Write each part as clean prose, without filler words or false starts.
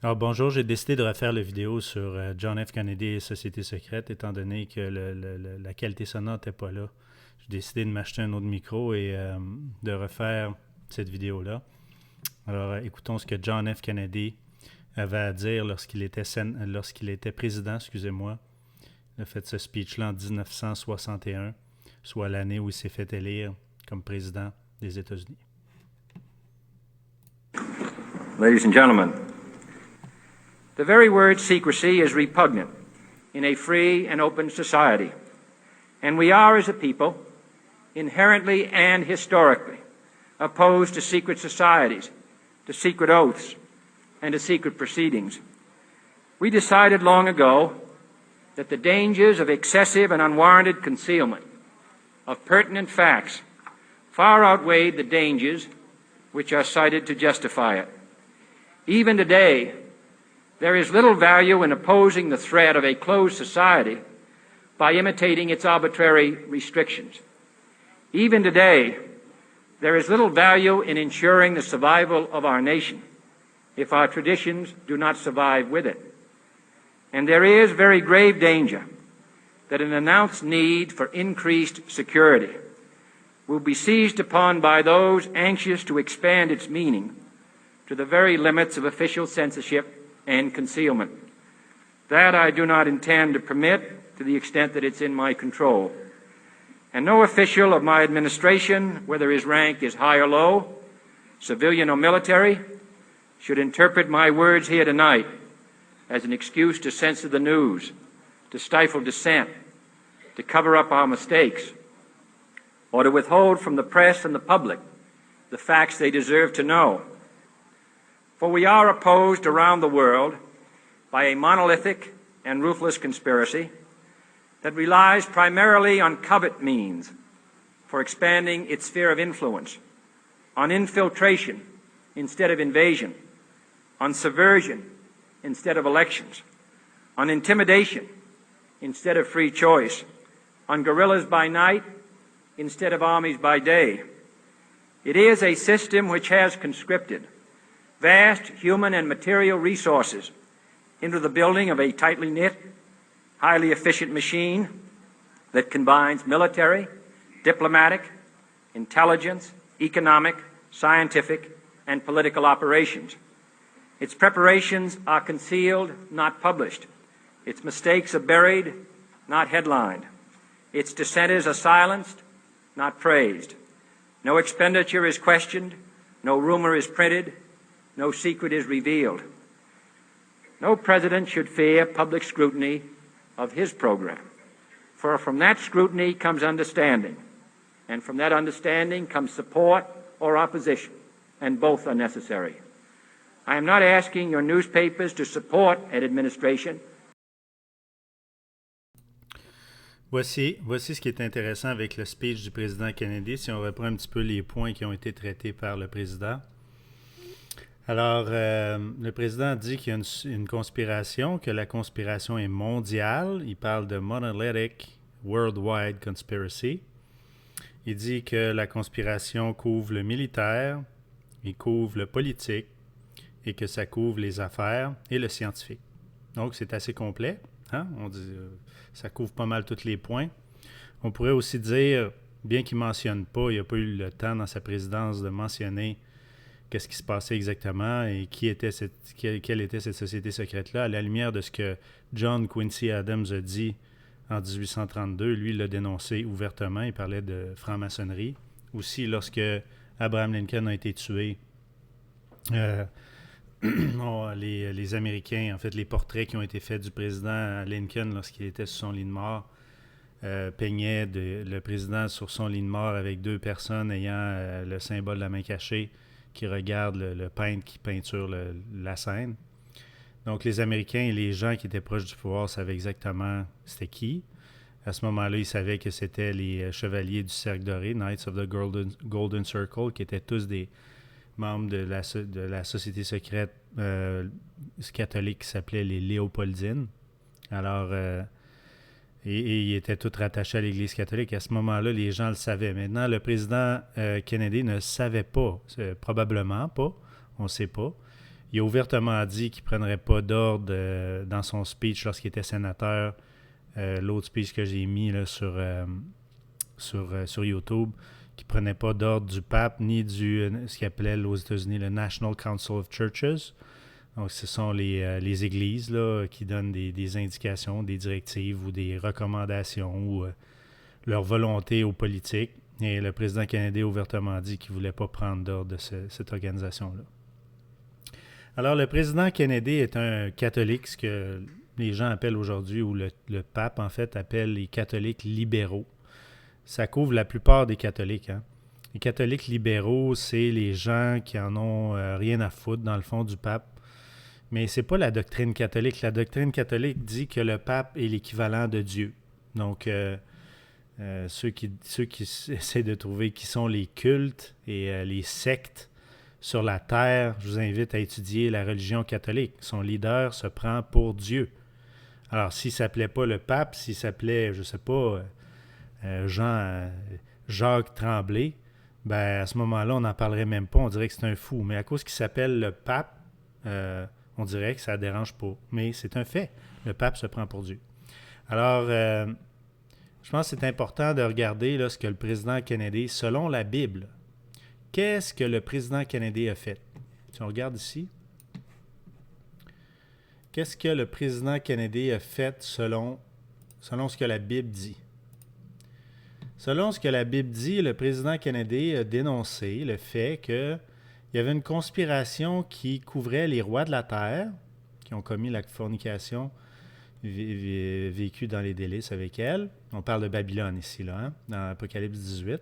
Alors bonjour, j'ai décidé de refaire la vidéo sur John F. Kennedy et Société secrète, étant donné que la qualité sonore n'était pas là. J'ai décidé de m'acheter un autre micro et de refaire cette vidéo-là. Alors écoutons ce que John F. Kennedy avait à dire lorsqu'il était président, excusez-moi. Il a fait ce speech-là en 1961, soit l'année où il s'est fait élire comme président des États-Unis. Ladies and gentlemen, the very word secrecy is repugnant in a free and open society, and we are, as a people, inherently and historically opposed to secret societies, to secret oaths, and to secret proceedings. We decided long ago that the dangers of excessive and unwarranted concealment of pertinent facts far outweighed the dangers which are cited to justify it. Even today, there is little value in opposing the threat of a closed society by imitating its arbitrary restrictions. Even today, there is little value in ensuring the survival of our nation if our traditions do not survive with it. And there is very grave danger that an announced need for increased security will be seized upon by those anxious to expand its meaning to the very limits of official censorship and concealment. That I do not intend to permit to the extent that it's in my control. And no official of my administration, whether his rank is high or low, civilian or military, should interpret my words here tonight as an excuse to censor the news, to stifle dissent, to cover up our mistakes, or to withhold from the press and the public the facts they deserve to know. For we are opposed around the world by a monolithic and ruthless conspiracy that relies primarily on covert means for expanding its sphere of influence, on infiltration instead of invasion, on subversion instead of elections, on intimidation instead of free choice, on guerrillas by night instead of armies by day. It is a system which has conscripted vast human and material resources into the building of a tightly knit, highly efficient machine that combines military, diplomatic, intelligence, economic, scientific, and political operations. Its preparations are concealed, not published. Its mistakes are buried, not headlined. Its dissenters are silenced, not praised. No expenditure is questioned, no rumor is printed, no secret is revealed. No president should fear public scrutiny of his program, for from that scrutiny comes understanding, and from that understanding comes support or opposition, and both are necessary. I am not asking your newspapers to support an administration. Voici ce qui est intéressant avec le speech du président Kennedy, si on reprend un petit peu les points qui ont été traités par le président. Alors, le président dit qu'il y a une conspiration, que la conspiration est mondiale. Il parle de monolithic worldwide conspiracy. Il dit que la conspiration couvre le militaire, il couvre le politique et que ça couvre les affaires et le scientifique. Donc, c'est assez complet. Hein? On dit, ça couvre pas mal tous les points. On pourrait aussi dire, bien qu'il ne mentionne pas, il n'a pas eu le temps dans sa présidence de mentionner qu'est-ce qui se passait exactement et quelle était cette société secrète-là, à la lumière de ce que John Quincy Adams a dit en 1832. Lui, il l'a dénoncé ouvertement. Il parlait de franc-maçonnerie. Aussi, lorsque Abraham Lincoln a été tué, les Américains, en fait, les portraits qui ont été faits du président Lincoln lorsqu'il était sur son lit de mort, peignaient le président sur son lit de mort avec deux personnes ayant le symbole de la main cachée qui regardent le peintre qui peinture la scène. Donc, les Américains et les gens qui étaient proches du pouvoir savaient exactement c'était qui. À ce moment-là, ils savaient que c'était les chevaliers du Cercle Doré, Knights of the Golden Circle, qui étaient tous des membres de la société secrète catholique qui s'appelait les Léopoldines. Alors, et ils étaient tous rattachés à l'Église catholique. À ce moment-là, les gens le savaient. Maintenant, le président Kennedy ne savait pas, probablement pas, on ne sait pas. Il a ouvertement dit qu'il ne prendrait pas d'ordre dans son speech lorsqu'il était sénateur. L'autre speech que j'ai mis là, sur YouTube, qui ne prenait pas d'ordre du pape ni ce qu'il appelait aux États-Unis le National Council of Churches. Donc, ce sont les églises là, qui donnent des indications, des directives ou des recommandations ou leur volonté aux politiques. Et le président canadien a ouvertement dit qu'il ne voulait pas prendre d'ordre de cette organisation-là. Alors, le président canadien est un catholique, ce que les gens appellent aujourd'hui, ou le pape, en fait, appelle les catholiques libéraux. Ça couvre la plupart des catholiques. Hein? Les catholiques libéraux, c'est les gens qui en ont rien à foutre, dans le fond, du pape. Mais c'est pas la doctrine catholique. La doctrine catholique dit que le pape est l'équivalent de Dieu. Donc, ceux qui essaient de trouver qui sont les cultes et les sectes sur la terre, je vous invite à étudier la religion catholique. Son leader se prend pour Dieu. Alors, s'il ne s'appelait pas le pape, s'il s'appelait, je ne sais pas, Jacques Tremblay, ben à ce moment-là, on n'en parlerait même pas. On dirait que c'est un fou. Mais à cause qu'il s'appelle le pape, on dirait que ça ne dérange pas. Mais c'est un fait. Le pape se prend pour Dieu. Alors, je pense que c'est important de regarder là, ce que le président canadien, selon la Bible, qu'est-ce que le président canadien a fait? Si on regarde ici, qu'est-ce que le président canadien a fait selon ce que la Bible dit? Selon ce que la Bible dit, le président canadien a dénoncé le fait qu'il y avait une conspiration qui couvrait les rois de la terre, qui ont commis la fornication vécue dans les délices avec elle. On parle de Babylone ici, là, hein, dans Apocalypse 18.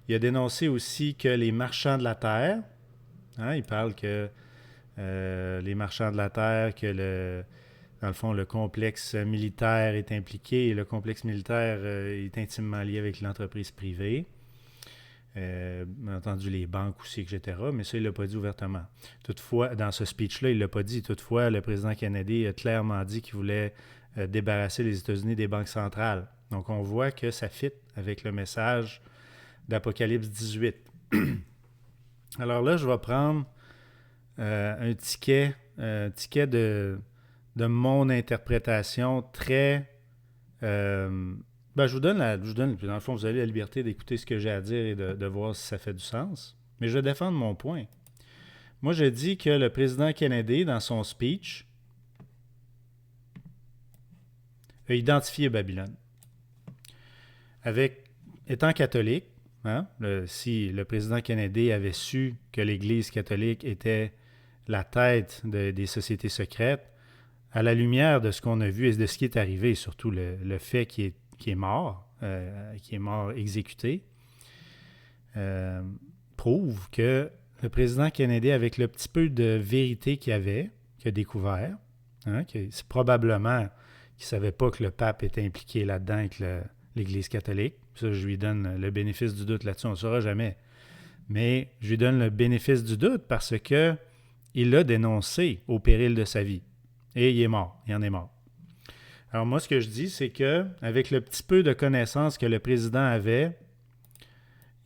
Il a dénoncé aussi que les marchands de la terre, hein, il parle que les marchands de la terre, que dans le fond, le complexe militaire est impliqué et le complexe militaire est intimement lié avec l'entreprise privée. Bien entendu, les banques aussi, etc. Mais ça, il ne l'a pas dit ouvertement. Toutefois, dans ce speech-là, il ne l'a pas dit. Toutefois, le président canadien a clairement dit qu'il voulait débarrasser les États-Unis des banques centrales. Donc, on voit que ça fit avec le message d'Apocalypse 18. Alors là, je vais prendre un ticket de mon interprétation très... je vous donne, puis dans le fond, vous avez la liberté d'écouter ce que j'ai à dire et de voir si ça fait du sens. Mais je vais défendre mon point. Moi, je dis que le président canadien, dans son speech, a identifié Babylone. Étant catholique, hein, si le président canadien avait su que l'Église catholique était la tête des sociétés secrètes, à la lumière de ce qu'on a vu et de ce qui est arrivé, surtout le fait qu'il est mort exécuté, prouve que le président canadien, avec le petit peu de vérité qu'il a découvert, hein, c'est probablement qu'il ne savait pas que le pape était impliqué là-dedans avec l'Église catholique. Ça, je lui donne le bénéfice du doute là-dessus, on ne le saura jamais. Mais je lui donne le bénéfice du doute parce que il l'a dénoncé au péril de sa vie. Et il en est mort. Alors moi, ce que je dis, c'est que avec le petit peu de connaissances que le président avait,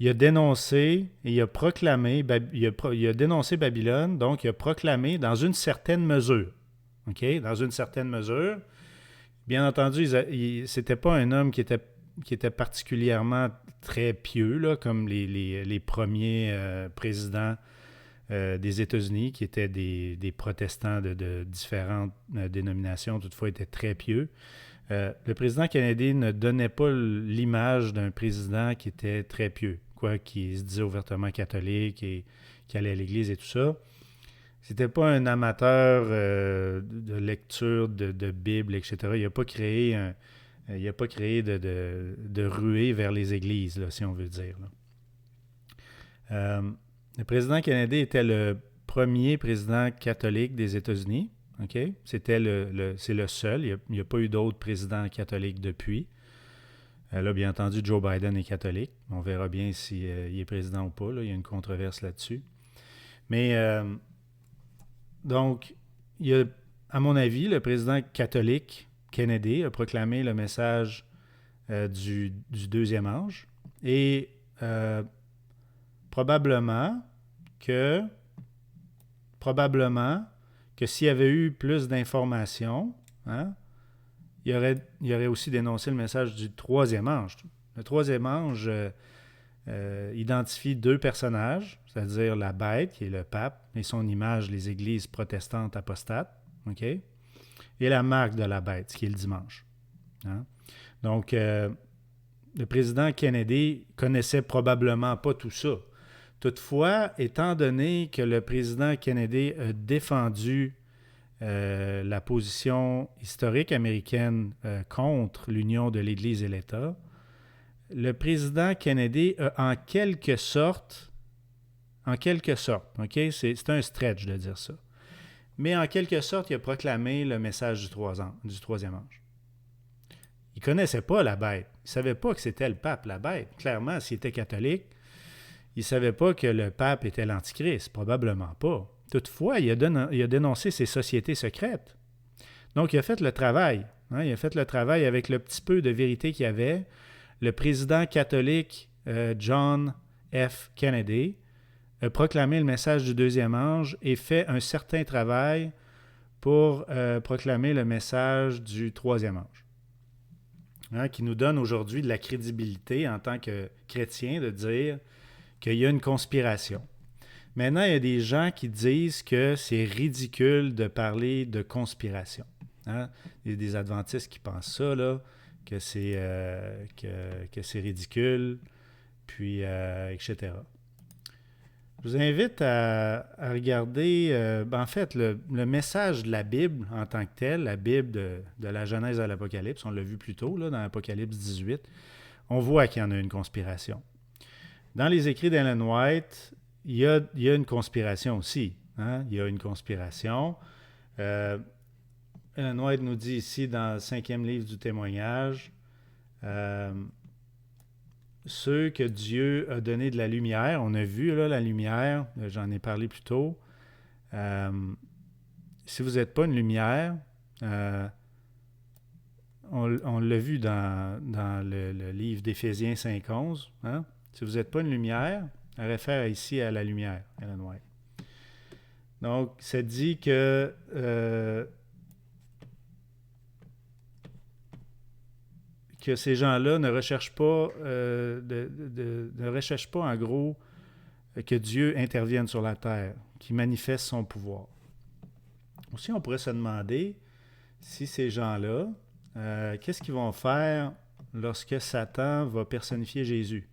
il a dénoncé et il a proclamé, il a dénoncé Babylone, donc il a proclamé dans une certaine mesure. OK? Dans une certaine mesure. Bien entendu, c'était pas un homme qui était particulièrement très pieux, là, comme les premiers présidents des États-Unis, qui étaient des protestants de différentes dénominations, toutefois étaient très pieux. Le président canadien ne donnait pas l'image d'un président qui était très pieux, qui se disait ouvertement catholique et qui allait à l'église et tout ça. C'était pas un amateur de lecture de Bible, etc. Il n'a pas créé de ruée vers les églises, là, si on veut dire. Le président canadien était le premier président catholique des États-Unis. Okay? C'est le seul. Il n'y a pas eu d'autres présidents catholiques depuis. Là, bien entendu, Joe Biden est catholique. On verra bien s'il est président ou pas. Là. Il y a une controverse là-dessus. Mais, donc, à mon avis, le président catholique canadien a proclamé le message du deuxième ange. Et probablement que s'il y avait eu plus d'informations, hein, il aurait aussi dénoncé le message du troisième ange. Le troisième ange identifie deux personnages, c'est-à-dire la bête, qui est le pape, et son image, les églises protestantes apostates, OK? Et la marque de la bête, qui est le dimanche. Hein? Donc, le président Kennedy connaissait probablement pas tout ça. Toutefois, étant donné que le président Kennedy a défendu la position historique américaine contre l'union de l'Église et l'État, le président Kennedy a en quelque sorte, OK, c'est un stretch de dire ça, mais en quelque sorte, il a proclamé le message du troisième ange. Il ne connaissait pas la bête. Il ne savait pas que c'était le pape, la bête. Clairement, s'il était catholique, il ne savait pas que le pape était l'Antichrist. Probablement pas. Toutefois, il a dénoncé ces sociétés secrètes. Donc, il a fait le travail. Hein? Il a fait le travail avec le petit peu de vérité qu'il y avait. Le président catholique John F. Kennedy a proclamé le message du deuxième ange et fait un certain travail pour proclamer le message du troisième ange. Hein, qui nous donne aujourd'hui de la crédibilité en tant que chrétien de dire qu'il y a une conspiration. Maintenant, il y a des gens qui disent que c'est ridicule de parler de conspiration. Hein? Il y a des adventistes qui pensent ça, là, que c'est ridicule, puis etc. Je vous invite à regarder, en fait, le message de la Bible en tant que tel, la Bible de la Genèse à l'Apocalypse, on l'a vu plus tôt, là, dans l'Apocalypse 18, on voit qu'il y en a une conspiration. Dans les écrits d'Ellen White, il y a une conspiration aussi. Hein? Il y a une conspiration. Ellen White nous dit ici, dans le 5e livre du témoignage, ceux que Dieu a donné de la lumière, on a vu là, la lumière, j'en ai parlé plus tôt. Si vous n'êtes pas une lumière, on l'a vu dans le livre d'Éphésiens 5.11, hein? Si vous n'êtes pas une lumière, elle réfère ici à la lumière, Ellen White. Donc, ça dit que ces gens-là ne recherchent pas, ne recherchent pas en gros que Dieu intervienne sur la terre, qu'il manifeste son pouvoir. Aussi, on pourrait se demander si ces gens-là, qu'est-ce qu'ils vont faire lorsque Satan va personnifier Jésus.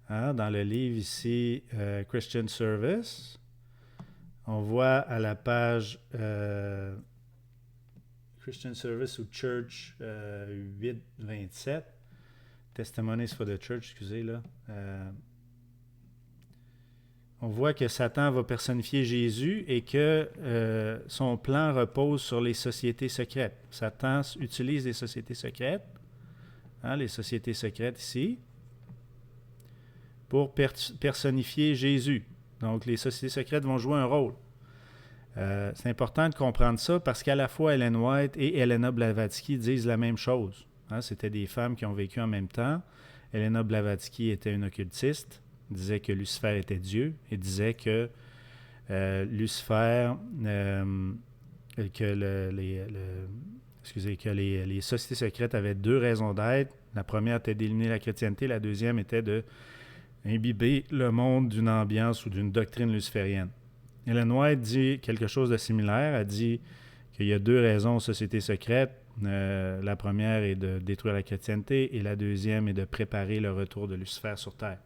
Hein, dans le livre ici, Christian Service, on voit à la page Christian Service ou Church 8.27, Testimonies for the Church, excusez, là. On voit que Satan va personnifier Jésus et que son plan repose sur les sociétés secrètes. Satan utilise les sociétés secrètes, hein, les sociétés secrètes ici, pour personnifier Jésus. Donc, les sociétés secrètes vont jouer un rôle. C'est important de comprendre ça parce qu'à la fois Ellen White et Helena Blavatsky disent la même chose. Hein, c'était des femmes qui ont vécu en même temps. Helena Blavatsky était une occultiste, disait que Lucifer était Dieu et disait que Lucifer, que les sociétés secrètes avaient deux raisons d'être. La première était d'éliminer la chrétienté, la deuxième était de imbiber le monde d'une ambiance ou d'une doctrine luciférienne. Ellen White dit quelque chose de similaire. Elle dit qu'il y a deux raisons aux sociétés secrètes. La première est de détruire la chrétienté et la deuxième est de préparer le retour de Lucifer sur Terre.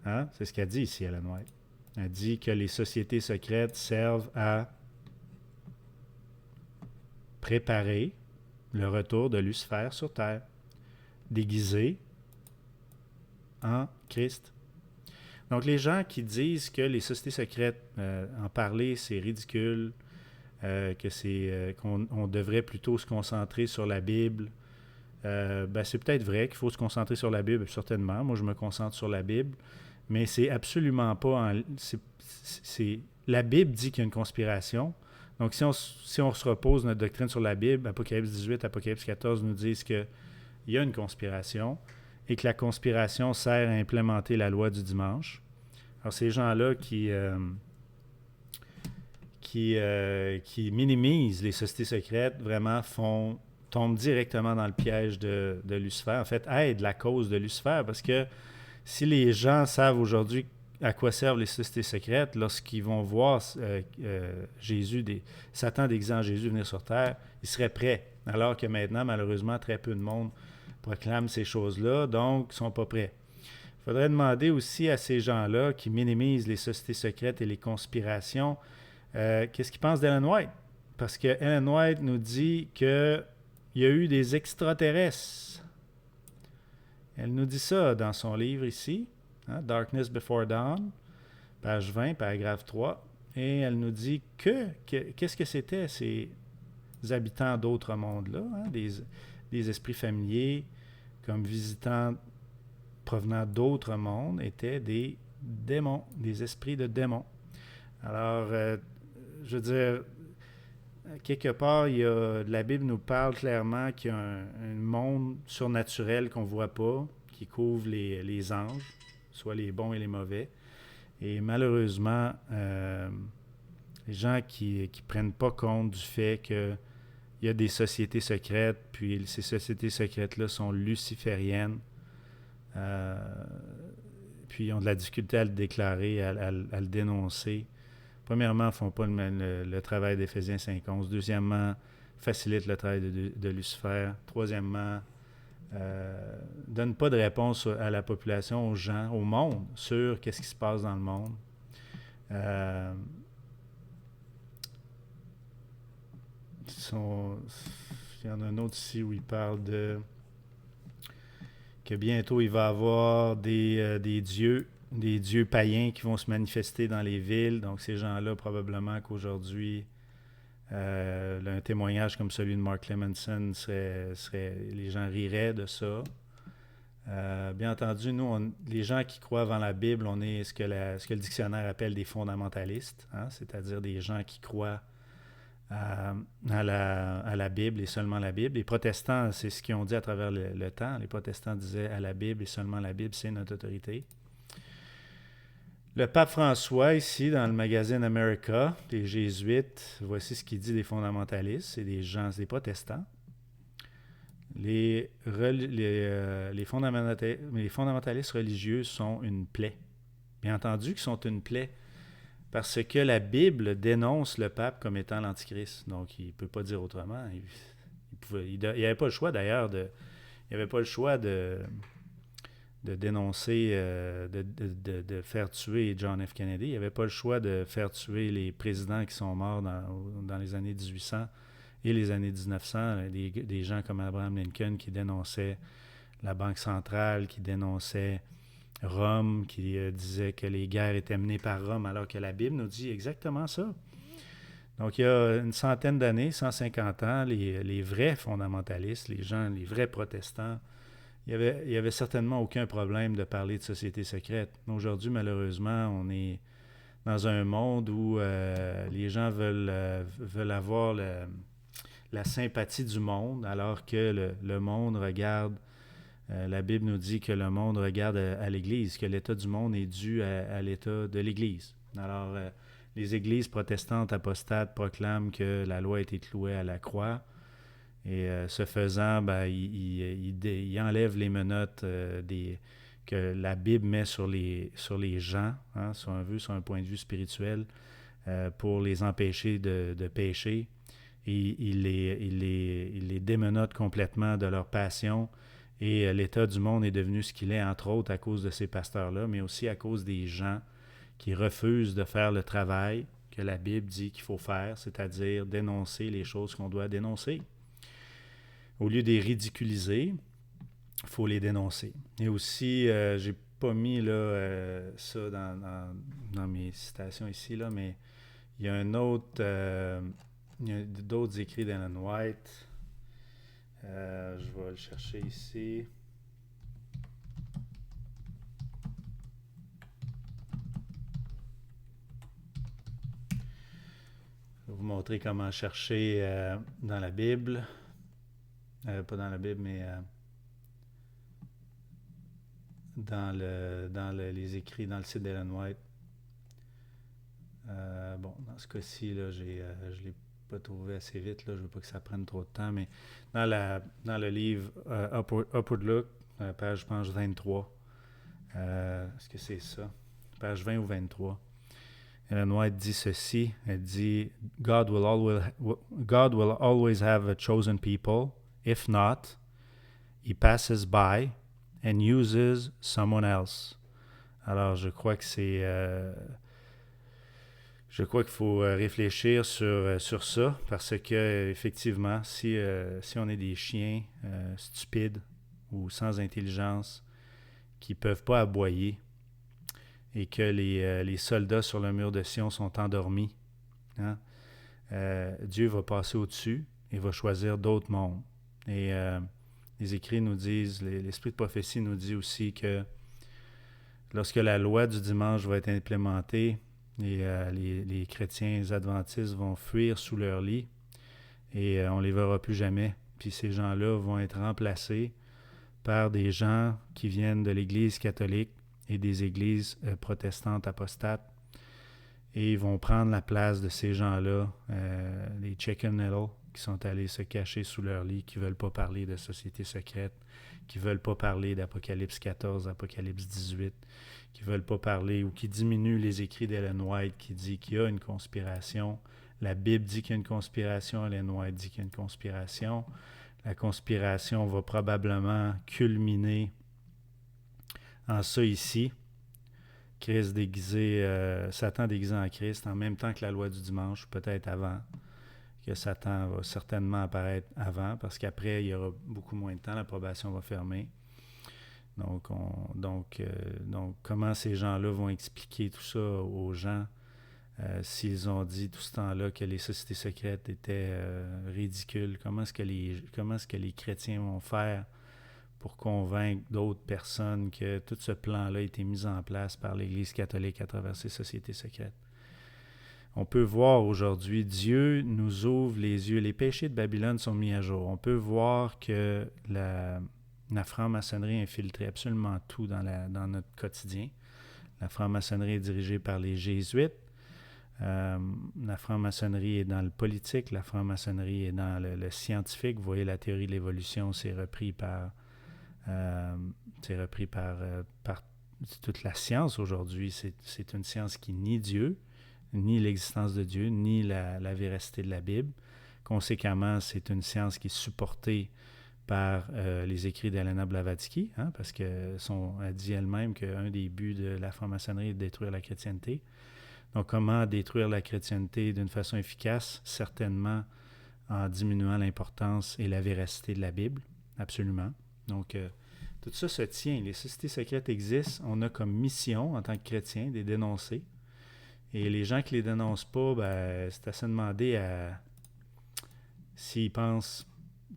Hein? C'est ce qu'elle dit ici, Ellen White. Elle dit que les sociétés secrètes servent à préparer le retour de Lucifer sur Terre, déguisé en Christ. Donc, les gens qui disent que les sociétés secrètes, en parler, c'est ridicule, qu'on devrait plutôt se concentrer sur la Bible, c'est peut-être vrai qu'il faut se concentrer sur la Bible, certainement. Moi, je me concentre sur la Bible, mais c'est absolument pas... la Bible dit qu'il y a une conspiration. Donc, si on se repose notre doctrine sur la Bible, Apocalypse 18, Apocalypse 14 nous disent qu'il y a une conspiration et que la conspiration sert à implémenter la loi du dimanche. Alors, ces gens-là qui qui minimisent les sociétés secrètes vraiment tombent directement dans le piège de Lucifer. En fait, aident la cause de Lucifer parce que si les gens savent aujourd'hui à quoi servent les sociétés secrètes, lorsqu'ils vont voir Satan déguisé en Jésus venir sur Terre, ils seraient prêts. Alors que maintenant, malheureusement, très peu de monde proclame ces choses-là, donc ils ne sont pas prêts. Il faudrait demander aussi à ces gens-là qui minimisent les sociétés secrètes et les conspirations, qu'est-ce qu'ils pensent d'Ellen White? Parce que Ellen White nous dit qu'il y a eu des extraterrestres. Elle nous dit ça dans son livre ici, hein, Darkness Before Dawn, page 20, paragraphe 3. Et elle nous dit qu'est-ce que c'était ces habitants d'autres mondes-là, hein, des esprits familiers comme visitants provenant d'autres mondes, étaient des démons, des esprits de démons. Alors, je veux dire, quelque part, la Bible nous parle clairement qu'il y a un monde surnaturel qu'on ne voit pas, qui couvre les anges, soit les bons et les mauvais. Et malheureusement, les gens qui ne prennent pas compte du fait qu'il y a des sociétés secrètes, puis ces sociétés secrètes-là sont lucifériennes, puis ils ont de la difficulté à le déclarer, à le dénoncer. Premièrement, ils ne font pas le travail d'Éphésiens 5.11. Deuxièmement, facilitent le travail de Lucifer. Troisièmement, ne donnent pas de réponse à la population, aux gens, au monde, sur qu'est-ce qui se passe dans le monde. Il y en a un autre ici où il parle que bientôt il va y avoir des dieux païens qui vont se manifester dans les villes. Donc ces gens-là, probablement qu'aujourd'hui, un témoignage comme celui de Mark Clemenson les gens riraient de ça. Bien entendu, nous, les gens qui croient avant la Bible, on est ce que le dictionnaire appelle des fondamentalistes, hein, c'est-à-dire des gens qui croient à la Bible et seulement la Bible. Les protestants, c'est ce qu'ils ont dit à travers le temps. Les protestants disaient à la Bible et seulement la Bible, c'est notre autorité. Le pape François, ici, dans le magazine America, les jésuites, voici ce qu'il dit des fondamentalistes. C'est des gens, c'est des protestants. Les fondamentalistes religieux sont une plaie. Bien entendu qu'ils sont une plaie, parce que la Bible dénonce le pape comme étant l'Antichrist. Donc, il ne peut pas dire autrement. Il n'avait pas le choix, d'ailleurs, il n'avait pas le choix de dénoncer, de faire tuer John F. Kennedy. Il n'avait pas le choix de faire tuer les présidents qui sont morts dans les années 1800 et les années 1900. Des gens comme Abraham Lincoln qui dénonçaient la Banque centrale, qui dénonçaient Rome, qui disait que les guerres étaient menées par Rome, alors que la Bible nous dit exactement ça. Donc, il y a une centaine d'années, 150 ans, les vrais fondamentalistes, les vrais protestants, il n'y avait certainement aucun problème de parler de société secrète. Aujourd'hui, malheureusement, on est dans un monde où les gens veulent avoir la sympathie du monde, alors que le monde regarde. La Bible nous dit que le monde regarde à l'Église, que l'état du monde est dû à l'état de l'Église. Alors, les églises protestantes apostates proclament que la loi a été clouée à la croix. Et ce faisant, il enlève les menottes que la Bible met sur les gens, hein, sur un point de vue spirituel, pour les empêcher de pécher. Et il les démenote complètement de leur passion. Et l'état du monde est devenu ce qu'il est, entre autres, à cause de ces pasteurs-là, mais aussi à cause des gens qui refusent de faire le travail que la Bible dit qu'il faut faire, c'est-à-dire dénoncer les choses qu'on doit dénoncer. Au lieu de les ridiculiser, il faut les dénoncer. Et aussi, j'ai pas mis là, ça dans mes citations ici, là, mais il y a il y a d'autres écrits d'Ellen White. Je vais le chercher ici. Je vais vous montrer comment chercher dans la Bible. Pas dans la Bible, mais dans les écrits, dans le site d'Ellen White. Bon, dans ce cas-ci, là, je ne l'ai pas trouvé assez vite. Là, je ne veux pas que ça prenne trop de temps, mais dans le livre Upward Look, page, je pense, 23, est-ce que c'est ça? Page 20 ou 23. Ellen White dit ceci, elle dit God will always have a chosen people. If not, he passes by and uses someone else. Alors, je crois que je crois qu'il faut réfléchir sur ça, parce que effectivement, si on est des chiens stupides ou sans intelligence, qui ne peuvent pas aboyer, et que les soldats sur le mur de Sion sont endormis, hein, Dieu va passer au-dessus et va choisir d'autres mondes. Et les écrits nous disent, l'esprit de prophétie nous dit aussi que lorsque la loi du dimanche va être implémentée, les chrétiens adventistes vont fuir sous leur lit et on ne les verra plus jamais. Puis ces gens-là vont être remplacés par des gens qui viennent de l'Église catholique et des églises protestantes apostates, et ils vont prendre la place de ces gens-là, les chicken little, qui sont allés se cacher sous leur lit, qui ne veulent pas parler de société secrète, qui ne veulent pas parler d'Apocalypse 14, Apocalypse 18, qui ne veulent pas parler ou qui diminuent les écrits d'Ellen White, qui dit qu'il y a une conspiration. La Bible dit qu'il y a une conspiration, Ellen White dit qu'il y a une conspiration. La conspiration va probablement culminer en ça ici, Christ déguisé, Satan déguisé en Christ, en même temps que la loi du dimanche, peut-être avant, que Satan va certainement apparaître avant, parce qu'après, il y aura beaucoup moins de temps, la probation va fermer. Donc, comment ces gens-là vont expliquer tout ça aux gens s'ils ont dit tout ce temps-là que les sociétés secrètes étaient ridicules? Comment est-ce que les chrétiens vont faire pour convaincre d'autres personnes que tout ce plan-là a été mis en place par l'Église catholique à travers ces sociétés secrètes? On peut voir aujourd'hui, Dieu nous ouvre les yeux. Les péchés de Babylone sont mis à jour. On peut voir que la franc-maçonnerie a infiltré absolument tout dans notre quotidien. La franc-maçonnerie est dirigée par les jésuites. La franc-maçonnerie est dans le politique. La franc-maçonnerie est dans le scientifique. Vous voyez, la théorie de l'évolution, c'est repris par toute la science aujourd'hui. C'est une science qui nie Dieu, ni l'existence de Dieu, ni la véracité de la Bible. Conséquemment, c'est une science qui est supportée par les écrits d'Helena Blavatsky, hein, parce qu'elle dit elle-même qu'un des buts de la franc-maçonnerie est de détruire la chrétienté. Donc, comment détruire la chrétienté d'une façon efficace? Certainement en diminuant l'importance et la véracité de la Bible, absolument. Donc, tout ça se tient. Les sociétés secrètes existent. On a comme mission, en tant que chrétien, de les dénoncer. Et les gens qui ne les dénoncent pas, c'est à se demander s'ils pensent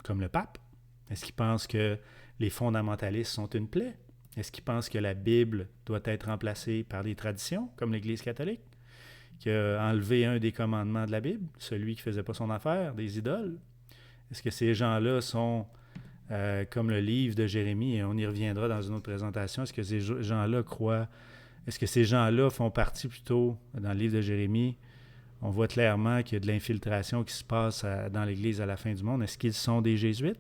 comme le pape. Est-ce qu'ils pensent que les fondamentalistes sont une plaie? Est-ce qu'ils pensent que la Bible doit être remplacée par des traditions, comme l'Église catholique, qui a enlevé un des commandements de la Bible, celui qui ne faisait pas son affaire, des idoles? Est-ce que ces gens-là sont comme le livre de Jérémie, et on y reviendra dans une autre présentation? Est-ce que ces gens-là croient? Est-ce que ces gens-là font partie plutôt, dans le livre de Jérémie, on voit clairement qu'il y a de l'infiltration qui se passe dans l'Église à la fin du monde. Est-ce qu'ils sont des jésuites?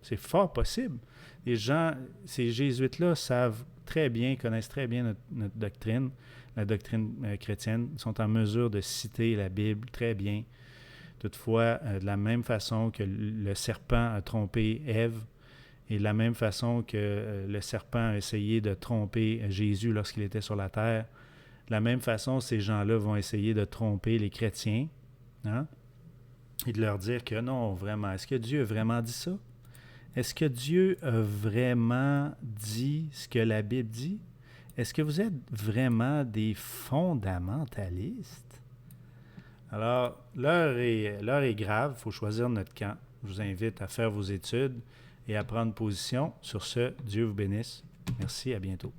C'est fort possible. Ces jésuites-là connaissent très bien notre doctrine, la doctrine chrétienne, sont en mesure de citer la Bible très bien. Toutefois, de la même façon que le serpent a trompé Ève, et de la même façon que le serpent a essayé de tromper Jésus lorsqu'il était sur la terre, de la même façon, ces gens-là vont essayer de tromper les chrétiens, hein, et de leur dire que non, vraiment, est-ce que Dieu a vraiment dit ça? Est-ce que Dieu a vraiment dit ce que la Bible dit? Est-ce que vous êtes vraiment des fondamentalistes? Alors, l'heure est grave, il faut choisir notre camp. Je vous invite à faire vos études et à prendre position. Sur ce, Dieu vous bénisse. Merci, à bientôt.